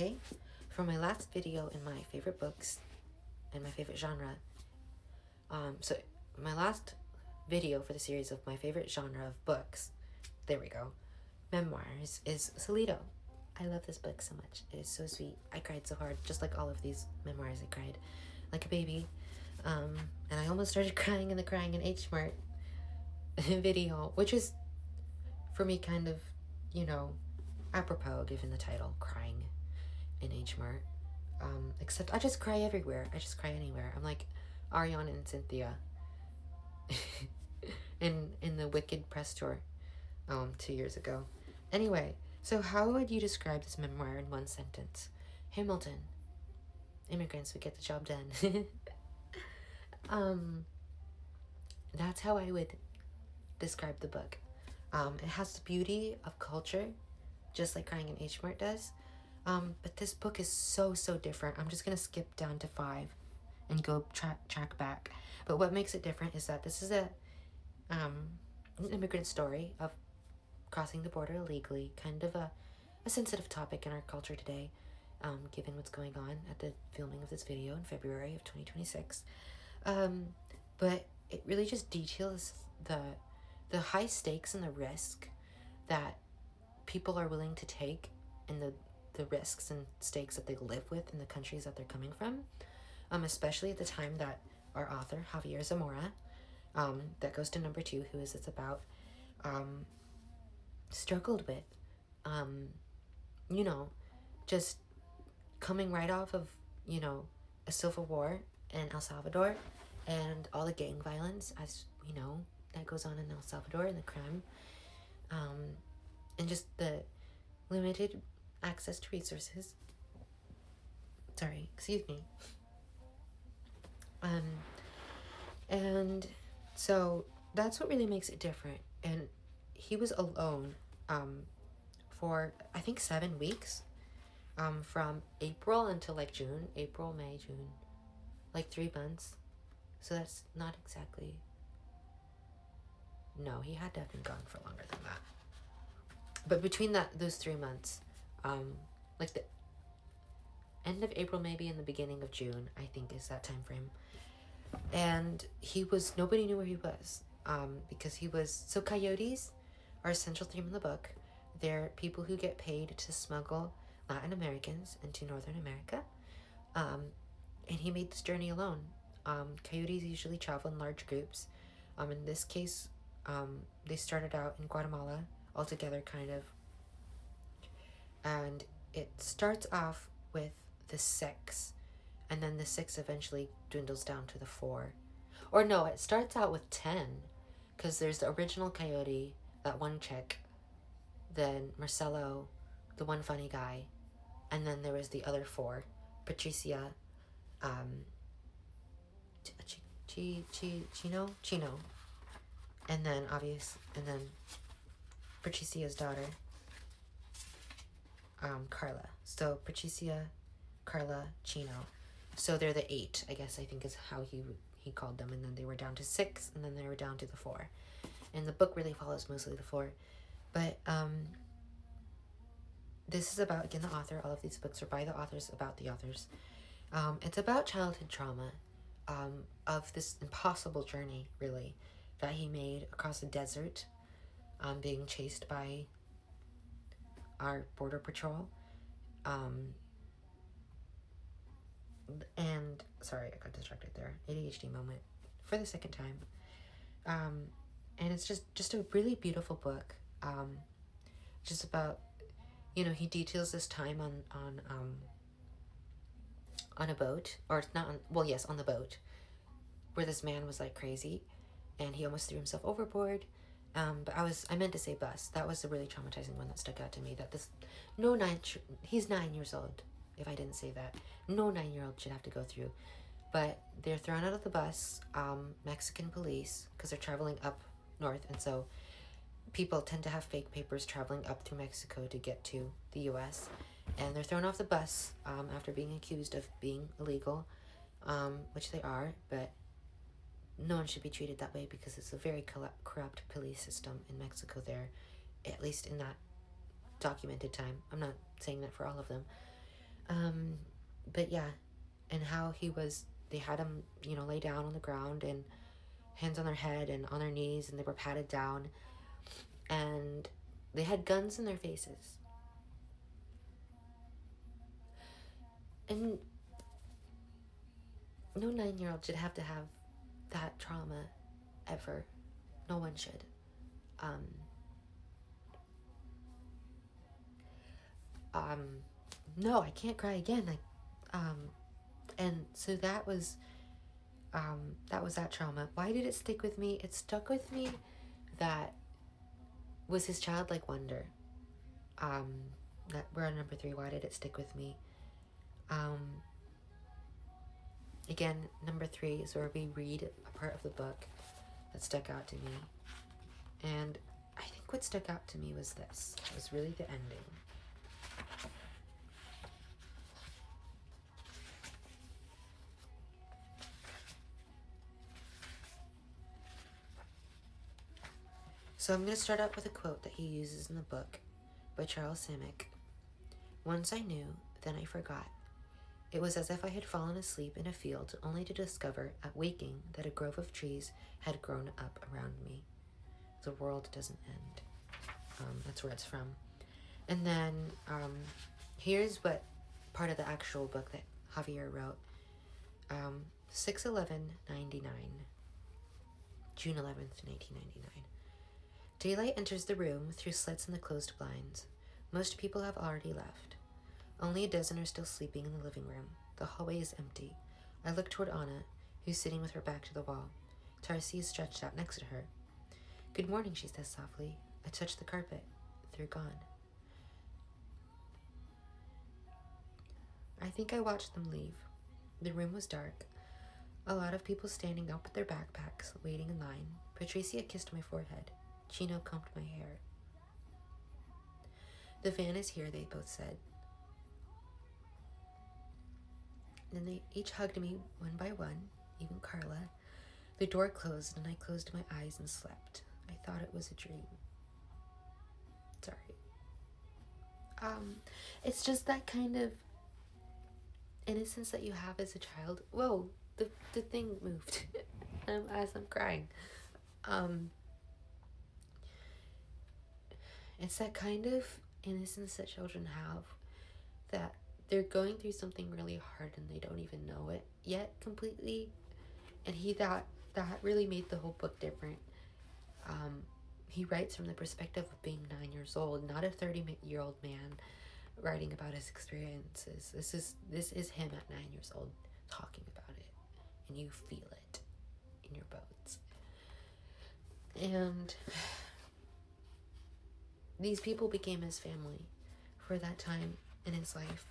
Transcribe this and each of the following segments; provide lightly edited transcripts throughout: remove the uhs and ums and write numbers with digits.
okay? For my last video in my favorite books and my favorite genre, so my last video for the series of my favorite genre of books, there we go, memoirs, is Salido. I love this book so much. It is so sweet. I cried so hard, just like all of these memoirs. I cried like a baby. And I almost started crying in the Crying in H Mart video, which is, for me, kind of, apropos given the title, Crying in H Mart. Except I just cry everywhere. I just cry anywhere. I'm like Ariana and Cynthia in the Wicked press tour 2 years ago. Anyway, so how would you describe this memoir in one sentence? Hamilton. Immigrants would get the job done. That's how I would describe the book. It has the beauty of culture, just like Crying in H Mart does. But this book is so different. I'm just going to skip down to 5 and go track back. But what makes it different is that this is an immigrant story of crossing the border illegally, kind of a sensitive topic in our culture today, given what's going on at the filming of this video in February of 2026. But it really just details the high stakes and the risk that people are willing to take, and the risks and stakes that they live with in the countries that they're coming from, especially at the time that our author, Javier Zamora, that goes to number 2, who is it's about, struggled with, just coming right off of, a civil war in El Salvador and all the gang violence, as we know, that goes on in El Salvador, and the crime, and just the limited access to resources. Sorry, excuse me. And so that's what really makes it different. And he was alone for I think 7 weeks, from April until like June, April, May, June, like 3 months. So that's not exactly, no, he had to have been gone for longer than that. But between those 3 months, like the end of April maybe and the beginning of June, I think is that time frame. And nobody knew where he was, because so coyotes are a central theme in the book. They're people who get paid to smuggle Latin Americans into Northern America. And he made this journey alone. Coyotes usually travel in large groups. In this case, they started out in Guatemala all together, kind of. And it starts off with the 6, and then the 6 eventually dwindles down to the 4. Or no, it starts out with 10, because there's the original coyote, that one chick, then Marcelo, the one funny guy, and then there was the other 4, Patricia, Chino, and then Patricia's daughter, Carla. So Patricia, Carla, Chino. So they're the 8, I guess, I think is how he called them. And then they were down to 6, and then they were down to the 4. And the book really follows mostly the 4. But this is about, again, the author. All of these books are by the authors, about the authors. It's about childhood trauma, of this impossible journey, really, that he made across the desert, being chased by our border patrol. And sorry, I got distracted there. ADHD moment for the second time. And it's just a really beautiful book. Just about, he details this time on a boat, or not on, well, yes, on the boat, where this man was like crazy, and he almost threw himself overboard. But I meant to say bus. That was the really traumatizing one that stuck out to me. That he's 9 years old. If I didn't say that, no 9-year-old should have to go through. But they're thrown out of the bus. Mexican police, because they're traveling up north, and so people tend to have fake papers traveling up through Mexico to get to the U.S. And they're thrown off the bus after being accused of being illegal, which they are, but no one should be treated that way because it's a very corrupt police system in Mexico there, at least in that documented time. I'm not saying that for all of them. But yeah, and how they had him, lay down on the ground and hands on their head and on their knees, and they were patted down, and they had guns in their faces. And no 9-year-old should have to have that trauma ever. No one should. No, I can't cry again. And so that was that trauma. Why did it stick with me? It stuck with me that was his childlike wonder. That we're on number 3. Why did it stick with me? Again, number 3 is where we read a part of the book that stuck out to me. And I think what stuck out to me was this. It was really the ending. So I'm going to start out with a quote that he uses in the book by Charles Simic. Once I knew, then I forgot. It was as if I had fallen asleep in a field only to discover at waking that a grove of trees had grown up around me. The world doesn't end. That's where it's from. And then here's what part of the actual book that Javier wrote. 6/11/99. June 11th, 1999. Daylight enters the room through slits in the closed blinds. Most people have already left. Only a dozen are still sleeping in the living room. The hallway is empty. I look toward Anna, who's sitting with her back to the wall. Tarsi is stretched out next to her. Good morning, she says softly. I touch the carpet. They're gone. I think I watched them leave. The room was dark. A lot of people standing up with their backpacks, waiting in line. Patricia kissed my forehead. Chino combed my hair. The van is here, they both said. Then they each hugged me one by one, even Carla. The door closed and I closed my eyes and slept. I thought it was a dream. Sorry. It's just that kind of innocence that you have as a child. Whoa, the thing moved as I'm crying. It's that kind of innocence that children have, that they're going through something really hard and they don't even know it yet completely. And that really made the whole book different. He writes from the perspective of being 9 years old, not a 30-year-old man writing about his experiences. This is him at 9 years old talking about it, and you feel it in your bones. And these people became his family for that time in his life.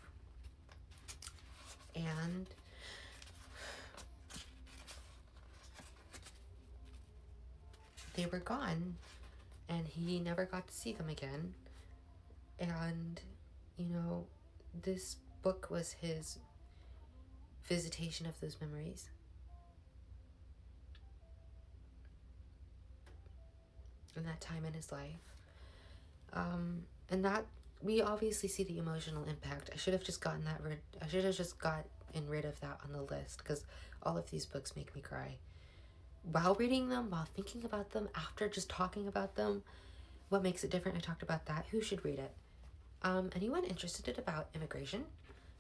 And they were gone, and he never got to see them again. And, this book was his visitation of those memories. In that time in his life. And that, we obviously see the emotional impact. I should have just gotten rid of that on the list, because all of these books make me cry. While reading them, while thinking about them, after just talking about them. What makes it different? I talked about that. Who should read it? Anyone interested about immigration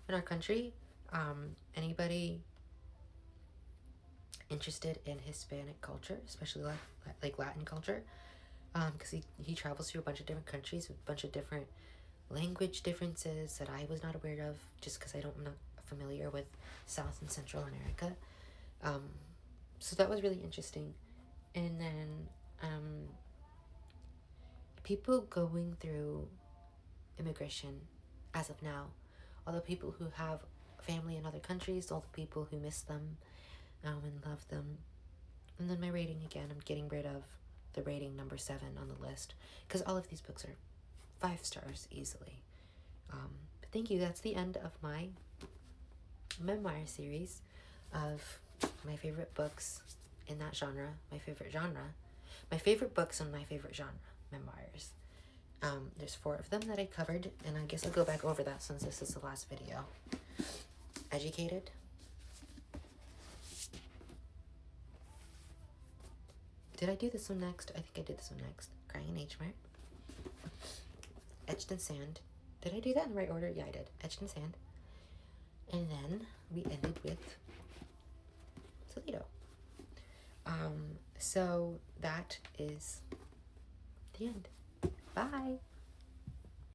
in our country? Anybody interested in Hispanic culture, especially like Latin culture? Because he travels through a bunch of different countries with a bunch of different language differences that I was not aware of, just because I'm not familiar with South and Central America. So that was really interesting. And then people going through immigration as of now, all the people who have family in other countries, all the people who miss them and love them. And then my rating again, I'm getting rid of the rating number 7 on the list, because all of these books are 5 stars easily. But thank you. That's the end of my memoir series of my favorite books in that genre, my favorite books in my favorite genre, memoirs. There's 4 of them that I covered, and I guess I'll go back over that since this is the last video. Educated. Did I do this one next? I think I did this one next. Crying in H mark. Etched in sand. Did I do that in the right order? Yeah, I did. Etched in sand. And then we ended with Toledo. So that is the end. Bye.